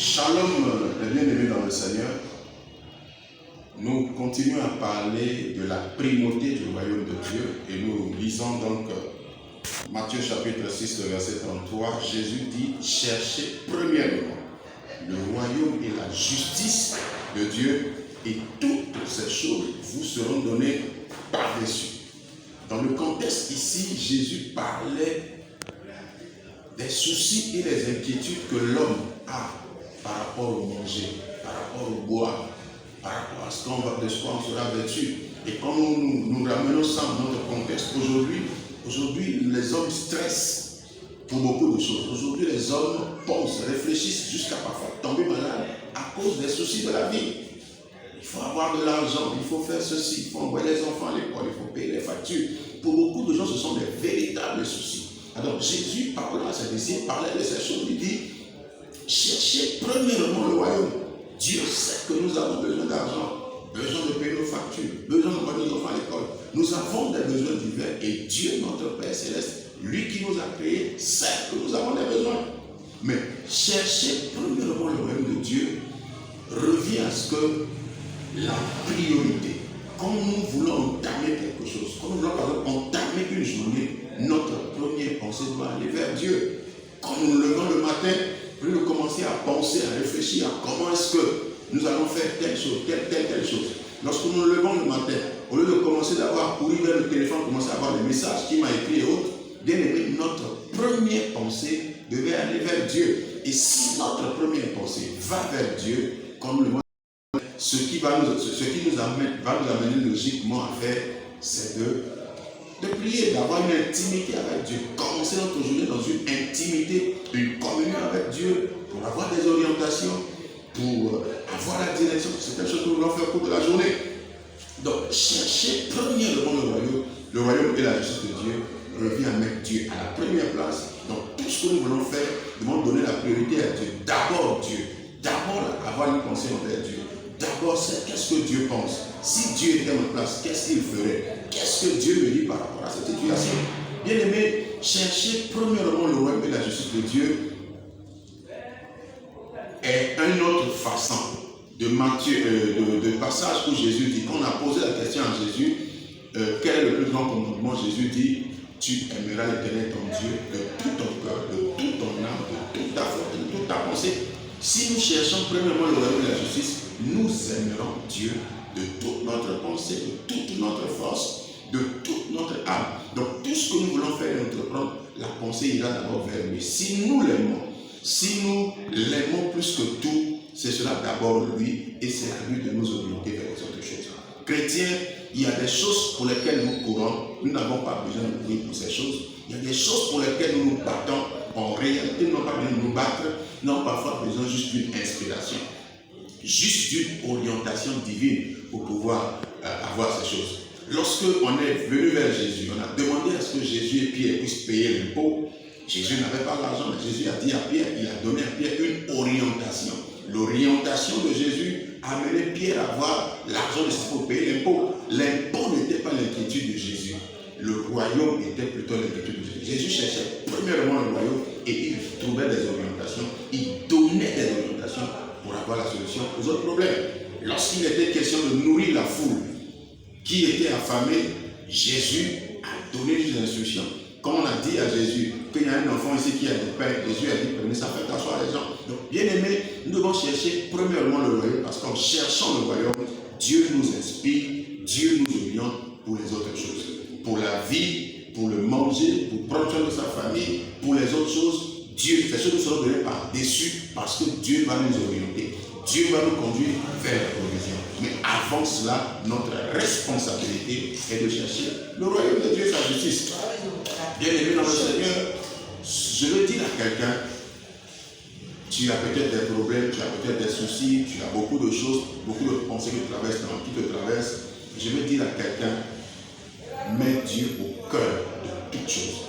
Shalom, les bien-aimés dans le Seigneur. Nous continuons à parler de la primauté du royaume de Dieu et nous lisons donc Matthieu chapitre 6, verset 33. Jésus dit: cherchez premièrement le royaume et la justice de Dieu et toutes ces choses vous seront données par-dessus. Dans le contexte ici, Jésus parlait des soucis et des inquiétudes que l'homme a par rapport au manger, par rapport au boire, par rapport à ce qu'on va, de ce qu'on sera vêtu. Et quand nous ramenons ça dans notre contexte, aujourd'hui, les hommes stressent pour beaucoup de choses. Aujourd'hui, les hommes pensent, réfléchissent jusqu'à parfois tomber malade à cause des soucis de la vie. Il faut avoir de l'argent, il faut faire ceci, il faut envoyer les enfants à l'école, il faut payer les factures. Pour beaucoup de gens, ce sont des véritables soucis. Alors Jésus, parlant à ses disciples, parlait de ces choses, il dit: cherchez premièrement le royaume. Dieu sait que nous avons besoin d'argent, besoin de payer nos factures, besoin d'envoyer nos enfants à l'école. Nous avons des besoins divers et Dieu, notre Père Céleste, lui qui nous a créés, sait que nous avons des besoins. Mais chercher premièrement le royaume de Dieu revient à ce que la priorité, quand nous voulons entamer quelque chose, quand nous voulons par exemple entamer une journée, notre première pensée doit aller vers Dieu. Quand nous nous levons le matin, plus nous commencer à penser, à réfléchir à comment est-ce que nous allons faire telle chose, telle chose. Lorsque nous nous levons le matin, au lieu de commencer d'avoir couru vers le téléphone, commencer à avoir des messages qui m'a écrit et autres, bien aimé, notre première pensée devait aller vers Dieu. Et si notre première pensée va vers Dieu, comme le ce qui va nous amener logiquement à faire, c'est de prier, d'avoir une intimité avec Dieu. Commencer notre journée dans une intimité, une communion avec Dieu, pour avoir des orientations, pour avoir la direction. C'est quelque chose que nous voulons faire au cours de la journée. Donc, chercher premièrement le royaume et la justice de Dieu revient à mettre Dieu à la première place. Donc, tout ce que nous voulons faire, nous devons donner la priorité à Dieu. D'abord Dieu. D'abord avoir une pensée envers Dieu. D'abord, c'est qu'est-ce que Dieu pense. Si Dieu était à ma place, qu'est-ce qu'il ferait? Qu'est-ce que Dieu me dit par rapport à cette situation? Bien aimé, chercher premièrement le royaume et la justice de Dieu est une autre façon de passage où Jésus dit, quand on a posé la question à Jésus, quel est le plus grand commandement? Jésus dit: tu aimeras l'Éternel ton Dieu de tout ton cœur, de toute ton âme, de toute ta force, de toute ta pensée. Si nous cherchons premièrement le royaume et la justice, nous aimerons Dieu de toute notre pensée, de toute notre force, de toute notre âme. Donc tout ce que nous voulons faire et entreprendre, la pensée ira d'abord vers lui. Si nous l'aimons plus que tout, c'est cela d'abord lui, et c'est à lui de nous orienter vers les autres choses. Chrétiens, il y a des choses pour lesquelles nous courons, nous n'avons pas besoin de courir pour ces choses. Il y a des choses pour lesquelles nous nous battons. En réalité, nous n'avons pas besoin de nous battre, nous avons parfois besoin juste d'une inspiration, juste d'une orientation divine pour pouvoir avoir ces choses. Lorsque on est venu vers Jésus, on a demandé à ce que Jésus et Pierre puissent payer l'impôt. Jésus n'avait pas l'argent, mais Jésus a dit à Pierre, il a donné à Pierre une orientation. L'orientation de Jésus a amené Pierre à avoir l'argent nécessaire pour payer l'impôt. L'impôt n'était pas l'inquiétude de Jésus. Le royaume était plutôt l'inquiétude de Jésus. Jésus cherchait premièrement le royaume et il trouvait des orientations. Il donnait des orientations pour avoir la solution aux autres problèmes. Lorsqu'il était question de nourrir la foule qui était affamée, Jésus a donné des instructions. Quand on a dit à Jésus qu'il y a un enfant ici qui a du pain, Jésus a dit: prenez ça, faites asseoir les gens. Donc, bien aimé, nous devons chercher premièrement le royaume, parce qu'en cherchant le royaume, Dieu nous inspire, Dieu nous oriente pour les autres choses. Pour la vie, pour le manger, pour prendre soin de sa famille, pour les autres choses, Dieu, ces choses nous seront données par-dessus, parce que Dieu va nous orienter. Dieu va nous conduire vers la provision. Mais avant cela, notre responsabilité est de chercher le royaume de Dieu et sa justice. Bien aimé dans le Seigneur, je veux dire à quelqu'un: tu as peut-être des problèmes, tu as peut-être des soucis, tu as beaucoup de choses, beaucoup de pensées qui te traversent. Je veux dire à quelqu'un: mets Dieu au cœur de toutes choses.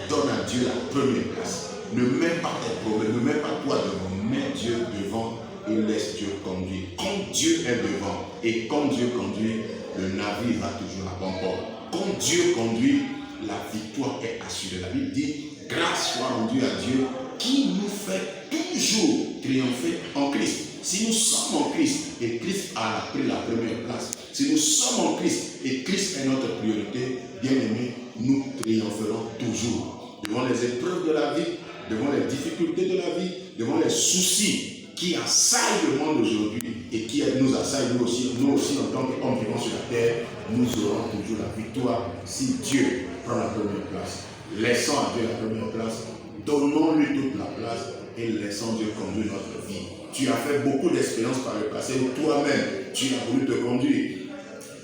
Donne à Dieu la première place. Ne mets pas tes problèmes, ne mets pas toi devant, mets Dieu devant et laisse Dieu conduire. Quand Dieu est devant et quand Dieu conduit, le navire va toujours à bon port. Quand Dieu conduit, la victoire est assurée. La Bible dit: grâce soit rendue à Dieu qui nous fait toujours triompher en Christ. Si nous sommes en Christ et Christ a pris la première place, si nous sommes en Christ et Christ est notre priorité, bien aimés, nous triompherons toujours. Devant les épreuves de la vie, devant les difficultés de la vie, devant les soucis qui assaillent le monde aujourd'hui et qui nous assaillent nous aussi en tant qu'hommes vivants sur la terre, nous aurons toujours la victoire si Dieu prend la première place. Laissons à Dieu la première place, donnons-lui toute la place et laissons Dieu conduire notre vie. Tu as fait beaucoup d'expériences par le passé où toi-même tu as voulu te conduire.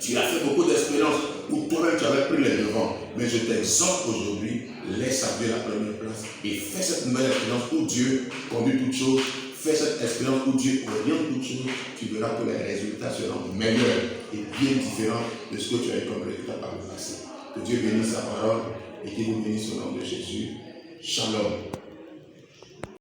Tu as fait beaucoup d'expériences où toi-même tu avais pris les devants. Mais je t'exhorte aujourd'hui, laisse à Dieu la première place et fais cette nouvelle expérience où Dieu conduit toutes choses. Fais cette expérience où Dieu oriente toutes choses. Tu verras que les résultats seront meilleurs et bien différents de ce que tu as eu comme résultat par le passé. Que Dieu bénisse sa parole et qu'il vous bénisse au nom de Jésus. Shalom.